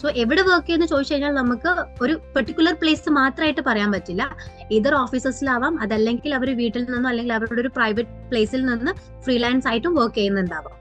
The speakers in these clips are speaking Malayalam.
സോ എവിടെ വർക്ക് ചെയ്യുന്ന ചോദിച്ചു കഴിഞ്ഞാൽ നമുക്ക് ഒരു പെർട്ടിക്കുലർ പ്ലേസ് മാത്രമായിട്ട് പറയാൻ പറ്റില്ല. ഇതർ ഓഫീസസിലാവാം, അതല്ലെങ്കിൽ അവർ വീട്ടിൽ നിന്നോ അല്ലെങ്കിൽ അവരുടെ ഒരു പ്രൈവറ്റ് പ്ലേസിൽ നിന്ന് ഫ്രീലാൻസ് ആയിട്ടും വർക്ക് ചെയ്യുന്നുണ്ടാവാം.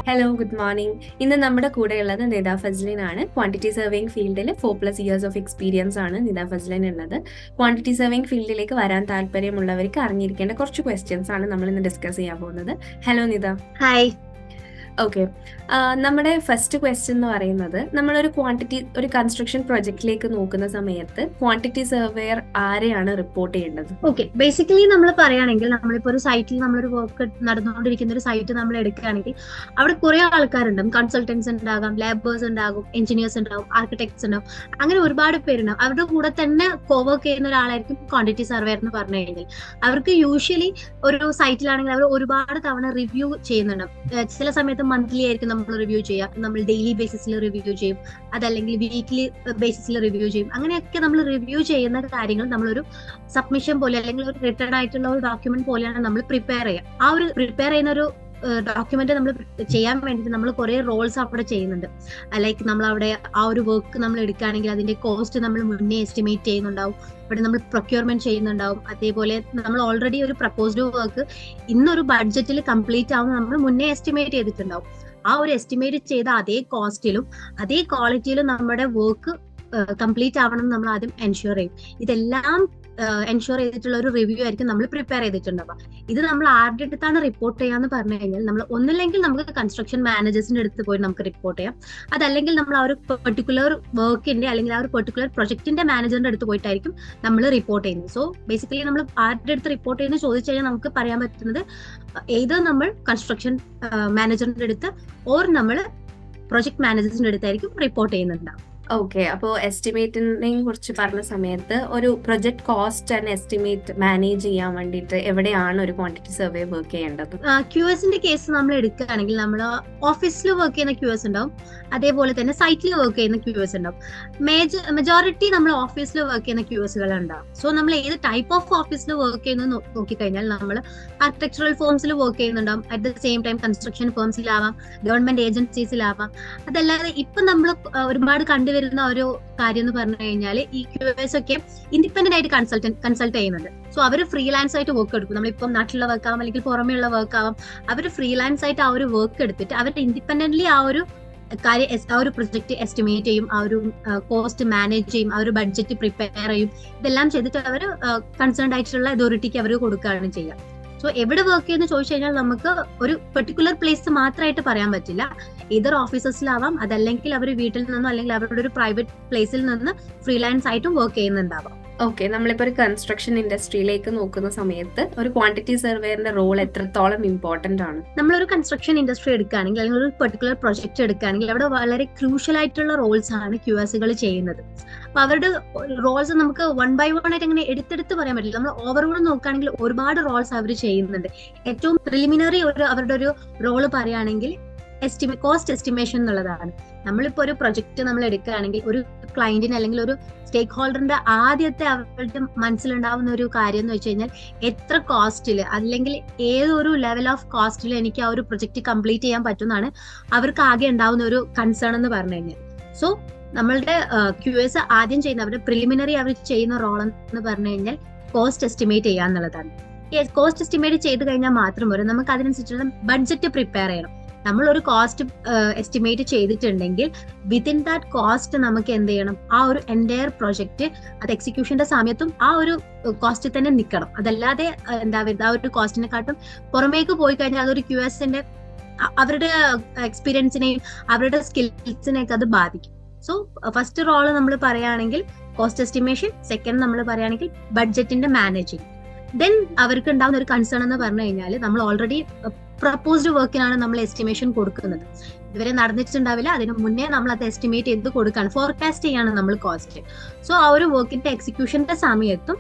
Hello, good morning. ഇന്ന് നമ്മുടെ കൂടെയുള്ളത് നിദ ഫസ്ലിൻ ആണ്. ക്വാണ്ടിറ്റി സർവേയിങ് ഫീൽഡിൽ 4+ ഇയേഴ്സ് ഓഫ് എക്സ്പീരിയൻസ് ആണ് നിദ ഫസ്ലിൻ ഉള്ളത്. ക്വാണ്ടിറ്റി സർവേയിങ് ഫീൽഡിലേക്ക് വരാൻ താല്പര്യമുള്ളവർക്ക് അറിഞ്ഞിരിക്കേണ്ട കുറച്ച് ക്വസ്റ്റ്യൻസ് ആണ് നമ്മൾ ഇന്ന് ഡിസ്കസ് ചെയ്യാൻ പോകുന്നത്. ഹലോ നിദ. ഹായ്. ഓക്കെ, നമ്മുടെ ഫസ്റ്റ് ക്വസ്റ്റ്യൻ എന്ന് പറയുന്നത്, നമ്മളൊരു ഒരു കൺസ്ട്രക്ഷൻ പ്രൊജക്റ്റിലേക്ക് നോക്കുന്ന സമയത്ത് ക്വാണ്ടിറ്റി സർവേയർ ആരെയാണ് റിപ്പോർട്ട് ചെയ്യേണ്ടത്? ഓക്കെ, ബേസിക്കലി നമ്മൾ പറയുകയാണെങ്കിൽ നമ്മളിപ്പോൾ ഒരു സൈറ്റിൽ നമ്മളൊരു വർക്ക് നടന്നുകൊണ്ടിരിക്കുന്ന ഒരു സൈറ്റ് നമ്മൾ എടുക്കുകയാണെങ്കിൽ അവിടെ കുറെ ആൾക്കാരുണ്ടാവും. കൺസൾട്ടൻസ് ഉണ്ടാകാം, ലേബേഴ്സ് ഉണ്ടാകും, എഞ്ചിനീയേഴ്സ് ഉണ്ടാവും, ആർക്കിടെക്ട്സ് ഉണ്ടാവും, അങ്ങനെ ഒരുപാട് പേരുണ്ടാവും. അവരുടെ കൂടെ തന്നെ കോവർക്ക് ചെയ്യുന്ന ഒരാളായിരിക്കും ക്വാണ്ടിറ്റി സർവേയർ എന്ന് പറഞ്ഞു കഴിഞ്ഞാൽ. അവർക്ക് യൂഷ്വലി ഒരു സൈറ്റിലാണെങ്കിൽ അവർ ഒരുപാട് തവണ റിവ്യൂ ചെയ്യുന്നുണ്ടാവും. ചില സമയത്ത് മന്ത്ലി ആയിരിക്കും നമ്മൾ റിവ്യൂ ചെയ്യാം, നമ്മൾ ഡെയിലി ബേസിസിൽ റിവ്യൂ ചെയ്യും, അതല്ലെങ്കിൽ വീക്ക്ലി ബേസിസിൽ റിവ്യൂ ചെയ്യും. അങ്ങനെയൊക്കെ നമ്മൾ റിവ്യൂ ചെയ്യുന്ന കാര്യങ്ങൾ നമ്മളൊരു സബ്മിഷൻ പോലെ അല്ലെങ്കിൽ ഒരു റിട്ടേൺ ആയിട്ടുള്ള ഒരു ഡോക്യുമെന്റ് പോലെയാണ് നമ്മൾ പ്രിപ്പയർ ചെയ്യുക. ആ ഒരു പ്രിപ്പയർ ചെയ്യുന്ന ഒരു ഡോക്യുമെന്റ് നമ്മൾ ചെയ്യാൻ വേണ്ടിയിട്ട് നമ്മൾ കുറെ റോൾസ് അവിടെ ചെയ്യുന്നുണ്ട്. ലൈക്ക് നമ്മൾ അവിടെ ആ ഒരു വർക്ക് നമ്മൾ എടുക്കുകയാണെങ്കിൽ അതിന്റെ കോസ്റ്റ് നമ്മൾ മുന്നേ എസ്റ്റിമേറ്റ് ചെയ്യുന്നുണ്ടാവും. ഇവിടെ നമ്മൾ പ്രൊക്യൂർമെന്റ് ചെയ്യുന്നുണ്ടാവും. അതേപോലെ നമ്മൾ ഓൾറെഡി ഒരു പ്രപ്പോസ്ഡ് വർക്ക് ഇന്നൊരു ബഡ്ജറ്റിൽ കംപ്ലീറ്റ് ആവുന്ന നമ്മൾ മുന്നേ എസ്റ്റിമേറ്റ് ചെയ്തിട്ടുണ്ടാവും. ആ ഒരു എസ്റ്റിമേറ്റ് ചെയ്ത അതേ കോസ്റ്റിലും അതേ ക്വാളിറ്റിയിലും നമ്മുടെ വർക്ക് കംപ്ലീറ്റ് ആവണം എന്ന് നമ്മൾ ആദ്യം എൻഷുർ ചെയ്യും. ഇതെല്ലാം എൻഷുർ ചെയ്തിട്ടുള്ള ഒരു റിവ്യൂ ആയിരിക്കും നമ്മൾ പ്രിപ്പയർ ചെയ്തിട്ടുണ്ടാവുക. ഇത് നമ്മൾ ആരുടെ അടുത്താണ് റിപ്പോർട്ട് ചെയ്യാന്ന് പറഞ്ഞു കഴിഞ്ഞാൽ, നമ്മൾ ഒന്നില്ലെങ്കിൽ നമുക്ക് കൺസ്ട്രക്ഷൻ മാനേജേഴ്സിന്റെ അടുത്ത് പോയി നമുക്ക് റിപ്പോർട്ട് ചെയ്യാം, അതല്ലെങ്കിൽ നമ്മൾ ആ ഒരു പെർട്ടിക്കുലർ വർക്കിന്റെ അല്ലെങ്കിൽ ആ ഒരു പെർട്ടിക്കുലർ പ്രൊജക്ടിന്റെ മാനേജറിന്റെ അടുത്ത് പോയിട്ടായിരിക്കും നമ്മൾ റിപ്പോർട്ട് ചെയ്യുന്നത്. സോ ബേസിക്കലി നമ്മൾ ആരുടെ അടുത്ത് റിപ്പോർട്ട് ചെയ്യുന്നത് ചോദിച്ചു കഴിഞ്ഞാൽ നമുക്ക് പറയാൻ പറ്റുന്നത് ഏത് നമ്മൾ കൺസ്ട്രക്ഷൻ മാനേജറിന്റെ അടുത്ത് ഓർ നമ്മൾ പ്രൊജക്ട് മാനേജേഴ്സിന്റെ അടുത്തായിരിക്കും റിപ്പോർട്ട് ചെയ്യുന്നുണ്ടാവും. ഓക്കെ, അപ്പോൾ എസ്റ്റിമേറ്റിനെ കുറിച്ച് പറഞ്ഞ സമയത്ത് ഒരു project cost and estimate manage ചെയ്യാൻ വേണ്ടിയിട്ട് എവിടെയാണ് ഒരു ക്വാണ്ടിറ്റി സർവേ വർക്ക് ചെയ്യേണ്ടത്? ക്യൂഎസിന്റെ കേസ് നമ്മൾ എടുക്കുകയാണെങ്കിൽ നമ്മൾ ഓഫീസിൽ വർക്ക് ചെയ്യുന്ന ക്യൂഎസ് ഉണ്ടാവും, അതേപോലെ തന്നെ സൈറ്റിൽ വർക്ക് ചെയ്യുന്ന ക്യൂഎസ് ഉണ്ടാവും. മെജോറിറ്റി നമ്മൾ ഓഫീസിൽ വർക്ക് ചെയ്യുന്ന ക്യൂഎസുകൾ ഉണ്ടാവും. സോ നമ്മൾ ഏത് ടൈപ്പ് ഓഫ് ഓഫീസിൽ വർക്ക് ചെയ്യുന്നത് നോക്കിക്കഴിഞ്ഞാൽ നമ്മൾ ആർക്കിടെക്ചറൽ ഫേംസിൽ വർക്ക് ചെയ്യുന്നുണ്ടാവും, at the same time construction ഫേംസിലാവാം, ഗവൺമെന്റ് ഏജൻസീസിലാവാം. അതല്ലാതെ ഇപ്പൊ നമ്മൾ ഒരുപാട് കണ്ടുവരുന്ന ഒരു കാര്യം എന്ന് പറഞ്ഞു കഴിഞ്ഞാൽ ഈ ക്യൂഎസ് ഒക്കെ ഇൻഡിപെൻഡന്റ് ആയിട്ട് കൺസൾട്ട് ചെയ്യുന്നുണ്ട്. സോ അവർ ഫ്രീലാൻസ് ആയിട്ട് വർക്ക് എടുക്കും. നമ്മളിപ്പം നാട്ടിലുള്ള വർക്ക് ആവാം അല്ലെങ്കിൽ പുറമെയുള്ള വർക്ക് ആവാം. അവർ ഫ്രീലാൻസ് ആയിട്ട് ആ ഒരു വർക്ക് എടുത്തിട്ട് അവർ ഇൻഡിപെൻഡന്റ്ലി ആ ഒരു കാര്യം ആ ഒരു പ്രൊജക്ട് എസ്റ്റിമേറ്റ് ചെയ്യും, ആ ഒരു കോസ്റ്റ് മാനേജ് ചെയ്യും, ആ ഒരു ബഡ്ജറ്റ് പ്രിപ്പയർ ചെയ്യും. ഇതെല്ലാം ചെയ്തിട്ട് അവർ കൺസേൺഡ് ആയിട്ടുള്ള അതോറിറ്റിക്ക് അവർ കൊടുക്കുകയാണ് ചെയ്യുക. സോ എവിടെ വർക്ക് ചെയ്യുന്ന ചോദിച്ചു കഴിഞ്ഞാൽ നമുക്ക് ഒരു പെർട്ടിക്കുലർ പ്ലേസ് മാത്രമായിട്ട് പറയാൻ പറ്റില്ല. ഇതർ ഓഫീസസിലാവാം, അതല്ലെങ്കിൽ അവർ വീട്ടിൽ നിന്നോ അല്ലെങ്കിൽ അവരുടെ ഒരു പ്രൈവറ്റ് പ്ലേസിൽ നിന്ന് ഫ്രീലാൻസ് ആയിട്ടും വർക്ക് ചെയ്യുന്നുണ്ടാവാം. ഓക്കെ, നമ്മളിപ്പോൾ ഒരു കൺസ്ട്രക്ഷൻ ഇൻഡസ്ട്രിയിലേക്ക് നോക്കുന്ന സമയത്ത് ഒരു ക്വാണ്ടിറ്റി സർവേയറിന്റെ റോൾ എത്രത്തോളം ഇമ്പോർട്ടന്റ് ആണ്? നമ്മളൊരു കൺസ്ട്രക്ഷൻ ഇൻഡസ്ട്രി എടുക്കുകയാണെങ്കിൽ അല്ലെങ്കിൽ ഒരു പെർട്ടിക്കുലർ പ്രൊജക്ട് എടുക്കുകയാണെങ്കിൽ അവിടെ വളരെ ക്രൂഷ്യൽ ആയിട്ടുള്ള റോൾസ് ആണ് ക്യൂഎസുകൾ ചെയ്യുന്നത്. അപ്പൊ അവരുടെ റോൾസ് നമുക്ക് 1 by 1 ആയിട്ട് അങ്ങനെ എടുത്തെടുത്ത് പറയാൻ പറ്റില്ല. നമ്മൾ ഓവറോൾ നോക്കുകയാണെങ്കിൽ ഒരുപാട് റോൾസ് അവർ ചെയ്യുന്നുണ്ട്. ഏറ്റവും പ്രിലിമിനറി അവരുടെ ഒരു റോള് പറയുകയാണെങ്കിൽ കോസ്റ്റ് എസ്റ്റിമേഷൻ എന്നുള്ളതാണ്. നമ്മളിപ്പോ ഒരു പ്രൊജക്ട് നമ്മൾ എടുക്കുകയാണെങ്കിൽ ഒരു ക്ലയന്റിന് അല്ലെങ്കിൽ ഒരു സ്റ്റേക്ക് ഹോൾഡറിന്റെ ആദ്യത്തെ അവരുടെ മനസ്സിലുണ്ടാവുന്ന ഒരു കാര്യം എന്ന് വെച്ച് കഴിഞ്ഞാൽ എത്ര കോസ്റ്റില് അല്ലെങ്കിൽ ഏതൊരു ലെവൽ ഓഫ് കോസ്റ്റിൽ എനിക്ക് ആ ഒരു പ്രൊജക്ട് കംപ്ലീറ്റ് ചെയ്യാൻ പറ്റുന്നതാണ് അവർക്ക് ആകെ ഉണ്ടാവുന്ന ഒരു കൺസേൺ എന്ന് പറഞ്ഞു കഴിഞ്ഞാൽ. സോ നമ്മളുടെ ക്യൂഎസ് ആദ്യം ചെയ്യുന്ന അവരുടെ പ്രിലിമിനറി അവർ ചെയ്യുന്ന റോൾ എന്ന് പറഞ്ഞു കഴിഞ്ഞാൽ കോസ്റ്റ് എസ്റ്റിമേറ്റ് ചെയ്യുക എന്നുള്ളതാണ്. കോസ്റ്റ് എസ്റ്റിമേറ്റ് ചെയ്ത് കഴിഞ്ഞാൽ മാത്രം പോലും നമുക്ക് അതിനനുസരിച്ചുള്ള ബഡ്ജറ്റ് പ്രിപ്പയർ ചെയ്യണം. നമ്മൾ ഒരു കോസ്റ്റ് എസ്റ്റിമേറ്റ് ചെയ്തിട്ടുണ്ടെങ്കിൽ വിത്തിൻ ദാറ്റ് കോസ്റ്റ് നമുക്ക് എന്ത് ചെയ്യണം, ആ ഒരു എൻറ്റയർ പ്രൊജക്ട് അത് എക്സിക്യൂഷന്റെ സമയത്തും ആ ഒരു കോസ്റ്റ് തന്നെ നിൽക്കണം. അതല്ലാതെ എന്താ പറയുക, ആ ഒരു കോസ്റ്റിനെക്കാട്ടും പുറമേക്ക് പോയി കഴിഞ്ഞാൽ അതൊരു ക്യൂഎസിന്റെ അവരുടെ എക്സ്പീരിയൻസിനെയും അവരുടെ സ്കിൽസിനെയൊക്കെ അത് ബാധിക്കും. സോ ഫസ്റ്റ് റോള് നമ്മൾ പറയുകയാണെങ്കിൽ കോസ്റ്റ് എസ്റ്റിമേഷൻ, സെക്കൻഡ് നമ്മൾ പറയുകയാണെങ്കിൽ ബഡ്ജറ്റിന്റെ മാനേജിങ്. ദെൻ അവർക്ക് ഉണ്ടാവുന്ന ഒരു കൺസേൺ എന്ന് പറഞ്ഞു കഴിഞ്ഞാൽ നമ്മൾ ഓൾറെഡി പ്രപ്പോസ്ഡ് വർക്കിനാണ് നമ്മൾ എസ്റ്റിമേഷൻ കൊടുക്കുന്നത്. ഇതുവരെ നടന്നിട്ടുണ്ടാവില്ല, അതിന് മുന്നേ നമ്മൾ അത് എസ്റ്റിമേറ്റ് ചെയ്ത് കൊടുക്കുകയാണ്, ഫോർകാസ്റ്റ് ചെയ്യാണ് നമ്മൾ കോസ്റ്റ്. സോ ആ ഒരു വർക്കിന്റെ എക്സിക്യൂഷന്റെ സമയത്തും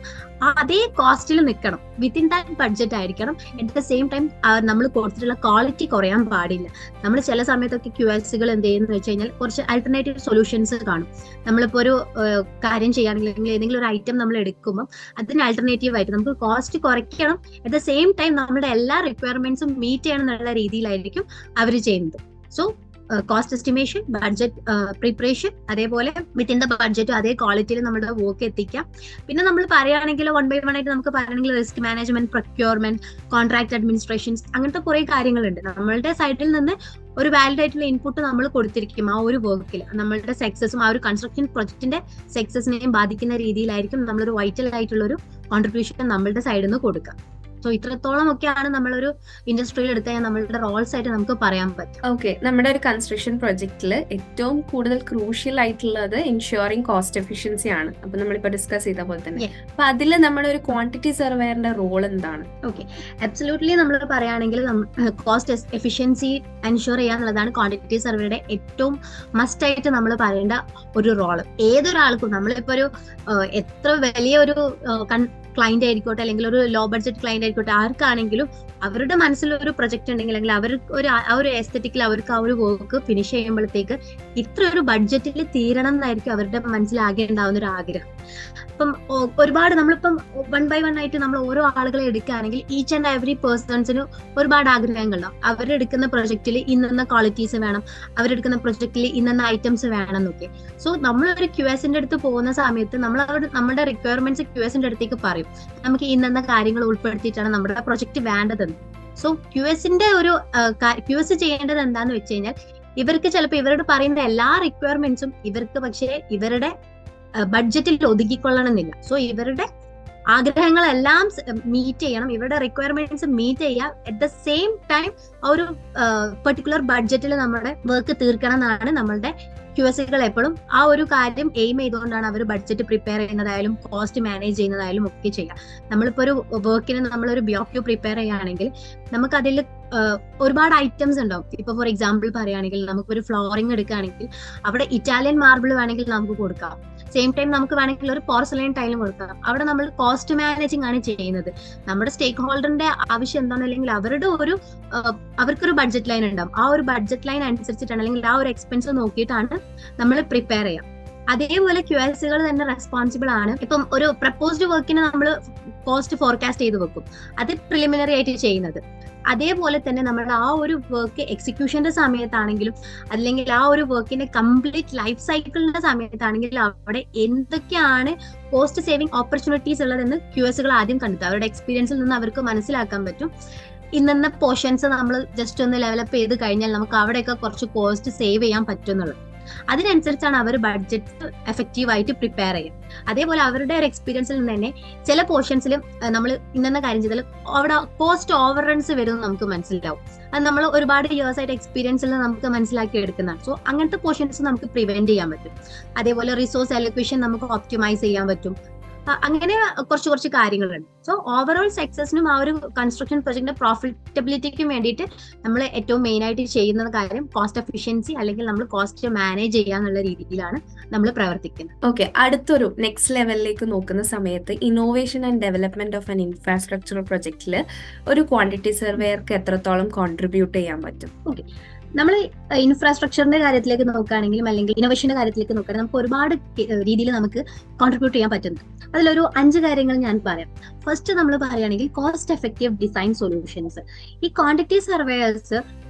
അതേ കോസ്റ്റിൽ നിൽക്കണം, വിത്തിൻ ദാറ്റ് ബഡ്ജറ്റ് ആയിരിക്കണം. അറ്റ് ദ സെയിം ടൈം നമ്മൾ കൊടുത്തിട്ടുള്ള ക്വാളിറ്റി കുറയാൻ പാടില്ല. നമ്മൾ ചില സമയത്തൊക്കെ QSകൾ എന്ത് ചെയ്യുന്നത് വെച്ച് കഴിഞ്ഞാൽ കുറച്ച് ആൾട്ടർനേറ്റീവ് സൊല്യൂഷൻസ് കാണും. നമ്മളിപ്പോ ഒരു കാര്യം ചെയ്യുകയാണെങ്കിൽ അല്ലെങ്കിൽ ഏതെങ്കിലും ഒരു ഐറ്റം നമ്മൾ എടുക്കുമ്പോൾ അതിന് ആൾട്ടർനേറ്റീവ് ആയിട്ട് നമുക്ക് കോസ്റ്റ് കുറയ്ക്കണം, അറ്റ് ദ സെയിം ടൈം നമ്മുടെ എല്ലാ റിക്വയർമെന്റ്സും മീറ്റ് ചെയ്യണം എന്നുള്ള രീതിയിലായിരിക്കും അവർ ചെയ്യുന്നത്. So cost estimation, budget preparation, അതേപോലെ വിത്തിൻ ദ ബഡ്ജറ്റ് അതേ ക്വാളിറ്റിയിൽ നമ്മുടെ വർക്ക് എത്തിക്കാം. പിന്നെ നമ്മൾ പറയുകയാണെങ്കിൽ 1 by 1 ആയിട്ട് നമുക്ക് പറയുകയാണെങ്കിൽ risk management, procurement, contract administrations, അങ്ങനത്തെ കുറെ കാര്യങ്ങളുണ്ട്. നമ്മളുടെ സൈഡിൽ നിന്ന് ഒരു വാലിഡ് ആയിട്ടുള്ള ഇൻപുട്ട് നമ്മൾ കൊടുത്തിരിക്കും ആ ഒരു വർക്കിൽ. നമ്മളുടെ സക്സസും ആ ഒരു കൺസ്ട്രക്ഷൻ പ്രൊജക്ടിന്റെ സക്സസിനെയും ബാധിക്കുന്ന രീതിയിലായിരിക്കും നമ്മളൊരു വൈറ്റൽ ആയിട്ടുള്ള ഒരു കോൺട്രിബ്യൂഷൻ നമ്മളുടെ സൈഡിൽ നിന്ന് കൊടുക്കുക. സോ ഇത്രത്തോളം ഒക്കെയാണ് നമ്മളൊരു ഇൻഡസ്ട്രിയിൽ എടുത്ത നമ്മളുടെ റോൾസ് ആയിട്ട് നമുക്ക് പറയാൻ പറ്റും. ഓക്കെ, നമ്മുടെ ഒരു കൺസ്ട്രക്ഷൻ പ്രൊജക്റ്റിൽ ഏറ്റവും കൂടുതൽ ക്രൂഷ്യൽ ആയിട്ടുള്ളത് ഇൻഷുറിങ് കോസ്റ്റ് എഫിഷ്യൻസി ആണ്. അപ്പൊ നമ്മളിപ്പോ ഡിസ്കസ് ചെയ്ത പോലെ തന്നെ അപ്പൊ അതിൽ നമ്മുടെ ഒരു ക്വാണ്ടിറ്റി സർവേയറിന്റെ റോൾ എന്താണ്? ഓക്കെ, അബ്സല്യൂട്ട്ലി നമ്മൾ പറയുകയാണെങ്കിൽ കോസ്റ്റ് എഫിഷ്യൻസി എൻഷുർ ചെയ്യാന്നുള്ളതാണ് ക്വാണ്ടിറ്റി സർവേയുടെ ഏറ്റവും മസ്റ്റ് ആയിട്ട് നമ്മൾ പറയേണ്ട ഒരു റോള്. ഏതൊരാൾക്കും നമ്മളിപ്പോ ഒരു എത്ര വലിയൊരു ക്ലയന്റ് ആയിരിക്കോട്ടെ അല്ലെങ്കിൽ ഒരു ലോ ബഡ്ജറ്റ് ക്ലയന്റ് ആയിക്കോട്ടെ, ആർക്കാണെങ്കിലും അവരുടെ മനസ്സിൽ ഒരു പ്രൊജക്ട് ഉണ്ടെങ്കിൽ അല്ലെങ്കിൽ അവർക്ക് ആ ഒരു എസ്തെറ്റിക്കിൽ അവർക്ക് ആ ഒരു വർക്ക് ഫിനിഷ് ചെയ്യുമ്പോഴത്തേക്ക് ഇത്ര ഒരു ബഡ്ജറ്റിൽ തീരണം എന്നായിരിക്കും അവരുടെ മനസ്സിലാകെ ഉണ്ടാവുന്ന ഒരു ആഗ്രഹം. അപ്പം ഒരുപാട് നമ്മളിപ്പം 1 by 1 ആയിട്ട് നമ്മൾ ഓരോ ആളുകളെ എടുക്കുകയാണെങ്കിൽ ഈച്ച് ആൻഡ് എവറി പേഴ്സൺസിന് ഒരുപാട് ആഗ്രഹങ്ങളുണ്ടാവും. അവരെടുക്കുന്ന പ്രൊജക്റ്റിൽ ഇന്ന ക്വാളിറ്റീസ് വേണം, അവരെടുക്കുന്ന പ്രൊജക്റ്റിൽ ഇന്ന ഐറ്റംസ് വേണം എന്നൊക്കെ. സോ നമ്മളൊരു QSന്റെ അടുത്ത് പോകുന്ന സമയത്ത് നമ്മുടെ റിക്വയർമെന്റ്സ് QSന്റെ അടുത്തേക്ക് പറയും, നമുക്ക് ഇന്ന കാര്യങ്ങൾ ഉൾപ്പെടുത്തിയിട്ടാണ് നമ്മുടെ പ്രൊജക്ട് വേണ്ടതെന്ന്. സോ QSന്റെ ഒരു QS ചെയ്യേണ്ടത് എന്താന്ന് വെച്ച് കഴിഞ്ഞാൽ ഇവർക്ക് ചിലപ്പോൾ ഇവരോട് പറയുന്ന എല്ലാ റിക്വയർമെന്റ്സും ഇവർക്ക് പക്ഷേ ഇവരുടെ ബഡ്ജറ്റിൽ ഒതുക്കിക്കൊള്ളണമെന്നില്ല. സോ ഇവരുടെ ആഗ്രഹങ്ങളെല്ലാം മീറ്റ് ചെയ്യണം, ഇവരുടെ റിക്വയർമെന്റ്സ് മീറ്റ് ചെയ്യുക, അറ്റ് ദ സെയിം ടൈം ആ ഒരു പെർട്ടിക്കുലർ ബഡ്ജറ്റിൽ നമ്മുടെ വർക്ക് തീർക്കണം എന്നാണ് നമ്മളുടെ QSകൾ എപ്പോഴും ആ ഒരു കാര്യം എയിം ചെയ്തുകൊണ്ടാണ് അവർ ബഡ്ജറ്റ് പ്രിപ്പയർ ചെയ്യുന്നതായാലും കോസ്റ്റ് മാനേജ് ചെയ്യുന്നതായാലും ഒക്കെ ചെയ്യാം. നമ്മളിപ്പോ ഒരു വർക്കിന് നമ്മളൊരു BOQ പ്രിപ്പയർ ചെയ്യുകയാണെങ്കിൽ നമുക്ക് അതിൽ ഒരുപാട് ഐറ്റംസ് ഉണ്ടാവും. ഇപ്പൊ ഫോർ എക്സാമ്പിൾ പറയുകയാണെങ്കിൽ നമുക്കൊരു ഫ്ലോറിംഗ് എടുക്കുകയാണെങ്കിൽ അവിടെ ഇറ്റാലിയൻ മാർബിൾ വേണമെങ്കിൽ നമുക്ക് കൊടുക്കാം, സെയിം ടൈം നമുക്ക് വേണമെങ്കിൽ ഒരു പോർസലൈൻ ടൈലും കൊടുക്കാം. അവിടെ നമ്മൾ കോസ്റ്റ് മാനേജിങ് ആണ് ചെയ്യുന്നത്. നമ്മുടെ സ്റ്റേക്ക് ഹോൾഡറിന്റെ ആവശ്യം എന്താണ്, അല്ലെങ്കിൽ അവർക്കൊരു ബഡ്ജറ്റ് ലൈൻ ഉണ്ടാവും. ആ ഒരു ബഡ്ജറ്റ് ലൈൻ അനുസരിച്ചിട്ടാണ് അല്ലെങ്കിൽ ആ ഒരു എക്സ്പെൻസ് നോക്കിയിട്ടാണ് നമ്മൾ പ്രിപ്പയർ ചെയ്യാം. അതേപോലെ QSകൾ തന്നെ റെസ്പോൺസിബിൾ ആണ്. ഇപ്പം ഒരു പ്രപ്പോസ്ഡ് വർക്കിന് നമ്മൾ കോസ്റ്റ് ഫോർകാസ്റ്റ് ചെയ്ത് വെക്കും, അത് പ്രിലിമിനറി ആയിട്ട് ചെയ്യുന്നത്. അതേപോലെ തന്നെ നമ്മൾ ആ ഒരു വർക്ക് എക്സിക്യൂഷന്റെ സമയത്താണെങ്കിലും അല്ലെങ്കിൽ ആ ഒരു വർക്കിന്റെ കംപ്ലീറ്റ് ലൈഫ് സൈക്കിളിന്റെ സമയത്താണെങ്കിലും അവിടെ എന്തൊക്കെയാണ് കോസ്റ്റ് സേവിങ് ഓപ്പർച്യൂണിറ്റീസ് ഉള്ളതെന്ന് QSകൾ ആദ്യം കണ്ടെത്തുക. അവരുടെ എക്സ്പീരിയൻസിൽ നിന്ന് അവർക്ക് മനസ്സിലാക്കാൻ പറ്റും. ഇന്ന പോർഷൻസ് നമ്മൾ ജസ്റ്റ് ഒന്ന് ഡെവലപ്പ് ചെയ്ത് കഴിഞ്ഞാൽ നമുക്ക് അവിടെയൊക്കെ കുറച്ച് കോസ്റ്റ് സേവ് ചെയ്യാൻ പറ്റുന്നുള്ളത്. അതിനനുസരിച്ചാണ് അവർ ബഡ്ജറ്റ് എഫക്റ്റീവ് ആയിട്ട് പ്രിപ്പയർ ചെയ്യുക. അതേപോലെ അവരുടെ ഒരു എക്സ്പീരിയൻസിൽ നിന്ന് തന്നെ ചില പോർഷൻസിലും നമ്മൾ ഇന്ന കാര്യം ചെയ്താൽ അവിടെ കോസ്റ്റ് ഓവർ റൺസ് വരും നമുക്ക് മനസ്സിലാവും. അത് നമ്മൾ ഒരുപാട് ഇയേഴ്സ് ആയിട്ട് എക്സ്പീരിയൻസിൽ നമുക്ക് മനസ്സിലാക്കി എടുക്കുന്നതാണ്. സോ അങ്ങനത്തെ പോർഷൻസ് നമുക്ക് പ്രിവെന്റ് ചെയ്യാൻ പറ്റും. അതേപോലെ റിസോഴ്സ് അലോക്കേഷൻ നമുക്ക് ഓപ്റ്റിമൈസ് ചെയ്യാൻ പറ്റും. അങ്ങനെ കുറച്ച് കാര്യങ്ങളുണ്ട്. സോ ഓവറോൾ സക്സസിനും ആ ഒരു കൺസ്ട്രക്ഷൻ പ്രൊജക്ടിന്റെ പ്രോഫിറ്റബിലിറ്റിക്കും വേണ്ടിയിട്ട് നമ്മൾ ഏറ്റവും മെയിൻ ആയിട്ട് ചെയ്യുന്ന കാര്യം കോസ്റ്റ് എഫിഷ്യൻസി അല്ലെങ്കിൽ നമ്മൾ കോസ്റ്റ് മാനേജ് ചെയ്യാന്നുള്ള രീതിയിലാണ് നമ്മൾ പ്രവർത്തിക്കുന്നത്. ഓക്കെ, അടുത്തൊരു നെക്സ്റ്റ് ലെവലിലേക്ക് നോക്കുന്ന സമയത്ത് innovation and development of an infrastructural പ്രൊജക്റ്റിൽ ഒരു ക്വാണ്ടിറ്റി സർവേയർക്ക് എത്രത്തോളം കോൺട്രിബ്യൂട്ട് ചെയ്യാൻ പറ്റും? ഓക്കെ, നമ്മൾ ഇൻഫ്രാസ്ട്രക്ചറിന്റെ കാര്യത്തിലേക്ക് നോക്കുകയാണെങ്കിലും അല്ലെങ്കിൽ ഇന്നോവേഷന്റെ കാര്യത്തിലേക്ക് നോക്കുകയാണെങ്കിൽ നമുക്ക് ഒരുപാട് രീതിയിൽ നമുക്ക് കോൺട്രിബ്യൂട്ട് ചെയ്യാൻ പറ്റുന്നു. അതിലൊരു 5 കാര്യങ്ങൾ ഞാൻ പറയാം. ഫസ്റ്റ് നമ്മൾ പറയുകയാണെങ്കിൽ കോസ്റ്റ് എഫക്റ്റീവ് ഡിസൈൻ സൊല്യൂഷൻസ്. ഈ ക്വാണ്ടിറ്റി സർവേയേഴ്സ്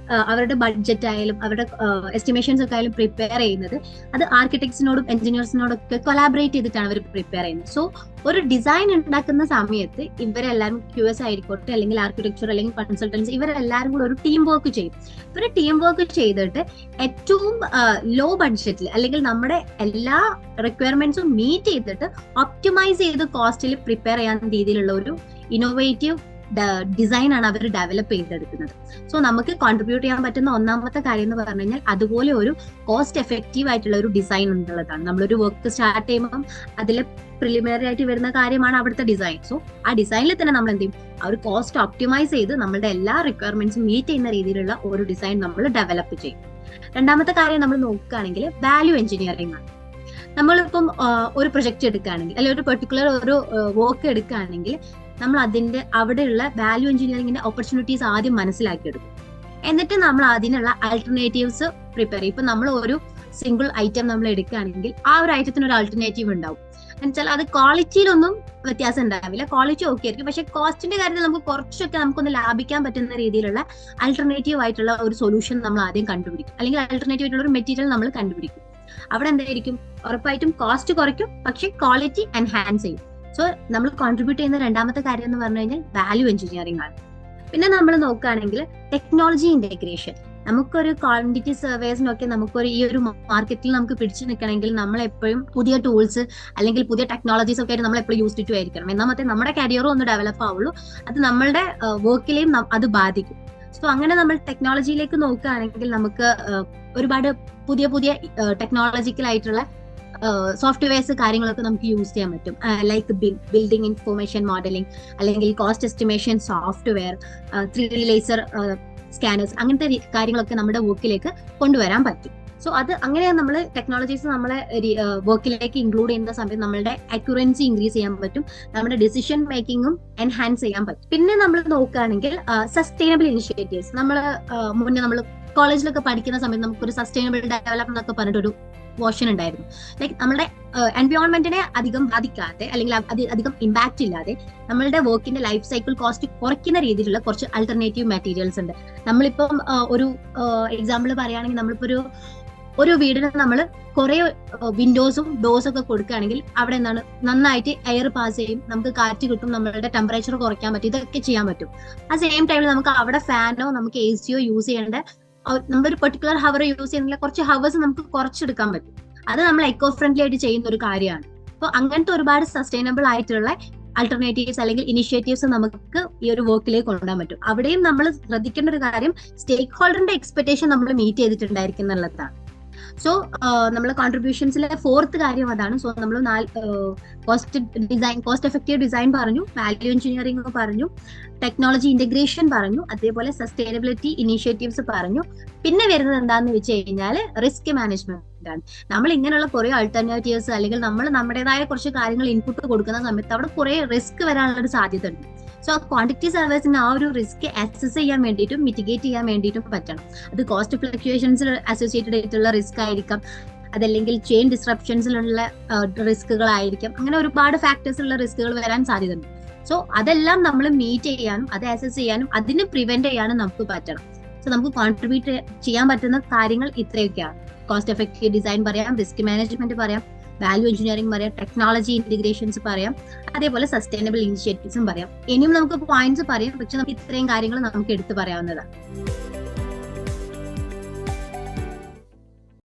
അവരുടെ ബഡ്ജറ്റ് ആയാലും അവരുടെ എസ്റ്റിമേഷൻസ് ഒക്കെ ആയാലും പ്രിപ്പയർ ചെയ്യുന്നത് അത് ആർക്കിടെക്ട്സിനോടും എഞ്ചിനീയേഴ്സിനോടൊക്കെ കൊളാബറേറ്റ് ചെയ്തിട്ടാണ് അവർ പ്രിപ്പയർ ചെയ്യുന്നത്. സോ ഒരു ഡിസൈൻ ഉണ്ടാക്കുന്ന സമയത്ത് ഇവരെല്ലാവരും QS ആയിരിക്കോട്ടെ അല്ലെങ്കിൽ ആർക്കിടെക്ചർ അല്ലെങ്കിൽ കൺസൾട്ടൻസി ഇവരെല്ലാവരും കൂടെ ഒരു ടീം വർക്ക് ചെയ്യും. ഇവര് ടീം വർക്ക് ചെയ്തിട്ട് ഏറ്റവും ലോ ബഡ്ജറ്റിൽ അല്ലെങ്കിൽ നമ്മുടെ എല്ലാ റിക്വയർമെന്റ്സും മീറ്റ് ചെയ്തിട്ട് ഒപ്റ്റിമൈസ് ചെയ്ത് കോസ്റ്റിൽ പ്രിപ്പയർ ചെയ്യാൻ രീതിയിലുള്ള ഒരു ഇന്നോവേറ്റീവ് ഡിസൈൻ ആണ് അവർ ഡെവലപ്പ് ചെയ്തെടുക്കുന്നത്. സോ നമുക്ക് കോൺട്രിബ്യൂട്ട് ചെയ്യാൻ പറ്റുന്ന ഒന്നാമത്തെ കാര്യം എന്ന് പറഞ്ഞു കഴിഞ്ഞാൽ അതുപോലെ ഒരു കോസ്റ്റ് എഫക്റ്റീവ് ആയിട്ടുള്ള ഒരു ഡിസൈൻ എന്നുള്ളതാണ്. നമ്മളൊരു വർക്ക് സ്റ്റാർട്ട് ചെയ്യുമ്പം അതിൽ പ്രിലിമിനറി ആയിട്ട് വരുന്ന കാര്യമാണ് അവിടുത്തെ ഡിസൈൻ. സോ ആ ഡിസൈനിൽ തന്നെ നമ്മൾ എന്ത് ചെയ്യും, ആ ഒരു കോസ്റ്റ് ഒപ്റ്റിമൈസ് ചെയ്ത് നമ്മളുടെ എല്ലാ റിക്വയർമെന്റ്സും മീറ്റ് ചെയ്യുന്ന രീതിയിലുള്ള ഒരു ഡിസൈൻ നമ്മൾ ഡെവലപ്പ് ചെയ്യും. രണ്ടാമത്തെ കാര്യം നമ്മൾ നോക്കുകയാണെങ്കിൽ വാല്യൂ എഞ്ചിനീയറിംഗ് ആണ്. നമ്മളിപ്പം ഒരു പ്രൊജക്ട് എടുക്കുകയാണെങ്കിൽ അല്ലെങ്കിൽ ഒരു പെർട്ടിക്കുലർ ഒരു വർക്ക് എടുക്കുകയാണെങ്കിൽ നമ്മൾ അതിന്റെ അവിടെയുള്ള വാല്യൂ എഞ്ചിനീയറിംഗിന്റെ ഓപ്പർച്യൂണിറ്റീസ് ആദ്യം മനസ്സിലാക്കിയെടുക്കും. എന്നിട്ട് നമ്മൾ അതിനുള്ള ആൾട്ടർനേറ്റീവ്സ് പ്രിപ്പയർ ചെയ്യും. ഇപ്പൊ നമ്മൾ ഒരു സിംഗിൾ ഐറ്റം നമ്മൾ എടുക്കുകയാണെങ്കിൽ ആ ഒരു ഐറ്റത്തിന് ഒരു ആൾട്ടർനേറ്റീവ് ഉണ്ടാവും. എന്നുവെച്ചാൽ അത് ക്വാളിറ്റിയിലൊന്നും വ്യത്യാസം ഉണ്ടാവില്ല, ക്വാളിറ്റി ഓക്കെ ആയിരിക്കും, പക്ഷെ കോസ്റ്റിന്റെ കാര്യത്തിൽ നമുക്ക് കുറച്ചൊക്കെ നമുക്കൊന്ന് ലാഭിക്കാൻ പറ്റുന്ന രീതിയിലുള്ള ആൾട്ടർനേറ്റീവ് ആയിട്ടുള്ള ഒരു സൊല്യൂഷൻ നമ്മൾ ആദ്യം കണ്ടുപിടിക്കും, അല്ലെങ്കിൽ ആൾട്ടർനേറ്റീവ് ആയിട്ടുള്ള ഒരു മെറ്റീരിയൽ നമ്മൾ കണ്ടുപിടിക്കും. അവിടെ എന്തായിരിക്കും, ഉറപ്പായിട്ടും കോസ്റ്റ് കുറയ്ക്കും, പക്ഷെ ക്വാളിറ്റി എൻഹാൻസ് ചെയ്യും. സോ നമ്മൾ കോൺട്രിബ്യൂട്ട് ചെയ്യുന്ന രണ്ടാമത്തെ കാര്യം എന്ന് പറഞ്ഞു കഴിഞ്ഞാൽ വാല്യൂ എഞ്ചിനീയറിംഗ് ആണ്. പിന്നെ നമ്മൾ നോക്കുകയാണെങ്കിൽ ടെക്നോളജി ഇന്റഗ്രേഷൻ. നമുക്കൊരു ക്വാണ്ടിറ്റി സർവേസിനൊക്കെ നമുക്കൊരു ഈ ഒരു മാർക്കറ്റിൽ നമുക്ക് പിടിച്ചു നിൽക്കണമെങ്കിൽ നമ്മൾ എപ്പോഴും പുതിയ ടൂൾസ് അല്ലെങ്കിൽ പുതിയ ടെക്നോളജീസ് ഒക്കെ ആയിട്ട് നമ്മൾ എപ്പോഴും യൂസ് ടു ആയിരിക്കണം. എന്നാൽ മാത്രമേ നമ്മുടെ കരിയറും ഒന്ന് ഡെവലപ്പ് ആവുള്ളൂ, അത് നമ്മളുടെ വർക്കിലെയും അത് ബാധിക്കും. സോ അങ്ങനെ നമ്മൾ ടെക്നോളജിയിലേക്ക് നോക്കുകയാണെങ്കിൽ നമുക്ക് ഒരുപാട് പുതിയ പുതിയ ടെക്നോളജിക്കൽ ആയിട്ടുള്ള സോഫ്റ്റ്വെയർസ് കാര്യങ്ങളൊക്കെ നമുക്ക് യൂസ് ചെയ്യാൻ പറ്റും. ലൈക്ക് ബിൽഡിംഗ് ഇൻഫോർമേഷൻ മോഡലിംഗ്, അല്ലെങ്കിൽ cost estimation software, 3D laser scanners, അങ്ങനത്തെ കാര്യങ്ങളൊക്കെ നമ്മുടെ വർക്കിലേക്ക് കൊണ്ടുവരാൻ പറ്റും. സോ അത് അങ്ങനെ നമ്മൾ ടെക്നോളജീസ് നമ്മളെ വർക്കിലേക്ക് ഇൻക്ലൂഡ് ചെയ്യുന്ന സമയത്ത് നമ്മളുടെ അക്യുറൻസി ഇൻക്രീസ് ചെയ്യാൻ പറ്റും, നമ്മുടെ ഡിസിഷൻ മേക്കിങ്ങും എൻഹാൻസ് ചെയ്യാൻ പറ്റും. പിന്നെ നമ്മൾ നോക്കുകയാണെങ്കിൽ സസ്റ്റൈനബിൾ ഇനിഷ്യേറ്റീവ്സ്. നമ്മൾ മുന്നേ നമ്മൾ കോളേജിലൊക്കെ പഠിക്കുന്ന സമയത്ത് നമുക്കൊരു സസ്റ്റൈനബിൾ ഡെവലപ്മെന്റ് എന്നൊക്കെ പറഞ്ഞിട്ടൊരു പോർഷൻ ഉണ്ടായിരുന്നു. ലൈക്ക് നമ്മുടെ എൻവയോൺമെന്റിനെ അധികം ബാധിക്കാതെ അല്ലെങ്കിൽ അധികം ഇമ്പാക്ട് ഇല്ലാതെ നമ്മളുടെ വർക്കിന്റെ ലൈഫ് സൈക്കിൾ കോസ്റ്റ് കുറയ്ക്കുന്ന രീതിയിലുള്ള കുറച്ച് ആൾട്ടർനേറ്റീവ് മെറ്റീരിയൽസ് ഉണ്ട്. നമ്മളിപ്പം ഒരു എക്സാമ്പിൾ പറയുകയാണെങ്കിൽ നമ്മളിപ്പോ ഒരു വീടിന് നമ്മൾ കുറെ വിൻഡോസും ഡോർസും ഒക്കെ കൊടുക്കുകയാണെങ്കിൽ അവിടെ എന്താണ് നന്നായിട്ട് എയർ പാസ് ചെയ്യും, നമുക്ക് കാറ്റ് കിട്ടും, നമ്മളുടെ ടെമ്പറേച്ചർ കുറയ്ക്കാൻ പറ്റും, ഇതൊക്കെ ചെയ്യാൻ പറ്റും. ആ സെയിം ടൈമിൽ നമുക്ക് അവിടെ ഫാനോ നമുക്ക് AC യൂസ് ചെയ്യേണ്ട, നമ്മളൊരു പെർട്ടിക്കുലർ ഹവർ യൂസ് ചെയ്യുന്നില്ല, കുറച്ച് ഹവേഴ്സ് നമുക്ക് കുറച്ചെടുക്കാൻ പറ്റും. അത് നമ്മൾ എക്കോ ഫ്രണ്ട്ലി ആയിട്ട് ചെയ്യുന്ന ഒരു കാര്യമാണ്. അപ്പോൾ അങ്ങനത്തെ ഒരുപാട് സസ്റ്റൈനബിൾ ആയിട്ടുള്ള ആൾട്ടർനേറ്റീവ്സ് അല്ലെങ്കിൽ ഇനിഷ്യേറ്റീവ്സ് നമുക്ക് ഈ ഒരു വർക്കിലേക്ക് കൊണ്ടുവരാൻ പറ്റും. അവിടെയും നമ്മൾ ശ്രദ്ധിക്കേണ്ട ഒരു കാര്യം സ്റ്റേക്ക് ഹോൾഡറിന്റെ എക്സ്പെക്ടേഷൻ നമ്മൾ മീറ്റ് ചെയ്തിട്ടുണ്ടായിരിക്കും എന്നുള്ളതാണ്. സോ നമ്മളെ കോൺട്രിബ്യൂഷൻസിലെ ഫോർത്ത് കാര്യം അതാണ്. സോ നമ്മൾ കോസ്റ്റ് എഫക്റ്റീവ് ഡിസൈൻ പറഞ്ഞു, വാല്യൂ എഞ്ചിനീയറിംഗ് പറഞ്ഞു, ടെക്നോളജി ഇന്റഗ്രേഷൻ പറഞ്ഞു, അതേപോലെ സസ്റ്റൈനബിലിറ്റി ഇനീഷ്യേറ്റീവ്സ് പറഞ്ഞു. പിന്നെ വരുന്നത് എന്താണെന്ന് വെച്ച് കഴിഞ്ഞാൽ റിസ്ക് മാനേജ്മെന്റ് ആണ്. നമ്മൾ ഇങ്ങനെയുള്ള കുറെ ആൾട്ടർനേറ്റീവ്സ് അല്ലെങ്കിൽ നമ്മൾ നമ്മുടേതായ കുറച്ച് കാര്യങ്ങൾ ഇൻപുട്ട് കൊടുക്കുന്ന സമയത്ത് അവിടെ കുറെ റിസ്ക് വരാനുള്ള ഒരു സാധ്യത ഉണ്ട്. സോ ക്വാണ്ടിറ്റി സർവേസിന് ആ ഒരു റിസ്ക് അസസ് ചെയ്യാൻ വേണ്ടിയിട്ടും മിറ്റിഗേറ്റ് ചെയ്യാൻ വേണ്ടിയിട്ടും പറ്റണം. അത് കോസ്റ്റ് ഫ്ലക്ച്വേഷൻസിൽ അസോസിയേറ്റഡ് ആയിട്ടുള്ള റിസ്ക് ആയിരിക്കാം, അതല്ലെങ്കിൽ ചെയിൻ ഡിസ്റപ്ഷൻസിലുള്ള റിസ്കുകളായിരിക്കാം, അങ്ങനെ ഒരുപാട് ഫാക്ടേഴ്സിലുള്ള റിസ്കുകൾ വരാൻ സാധ്യതയുണ്ട്. സോ അതെല്ലാം നമ്മൾ മീറ്റ് ചെയ്യാനും അത് അസസ് ചെയ്യാനും അതിനെ പ്രിവെന്റ് ചെയ്യാനും നമുക്ക് പറ്റണം. സോ നമുക്ക് കോൺട്രിബ്യൂട്ട് ചെയ്യാൻ പറ്റുന്ന കാര്യങ്ങൾ ഇത്രയൊക്കെയാണ്. കോസ്റ്റ് എഫക്റ്റീവ് ഡിസൈൻ പറയാം, റിസ്ക് മാനേജ്മെന്റ് പറയാം, വാല്യൂ എഞ്ചിനീയറിംഗ് പറയാം, ടെക്നോളജി ഇന്റഗ്രേഷൻസ് പറയാം, അതേപോലെ സസ്റ്റൈനബിൾ ഇനിഷ്യേറ്റീവ്സും പറയാം. ഇനിയും നമുക്ക് പോയിന്റ്സ് പറയാം, പക്ഷെ നമുക്ക് ഇത്രയും കാര്യങ്ങൾ നമുക്ക് എടുത്തു പറയാവുന്നതാണ്.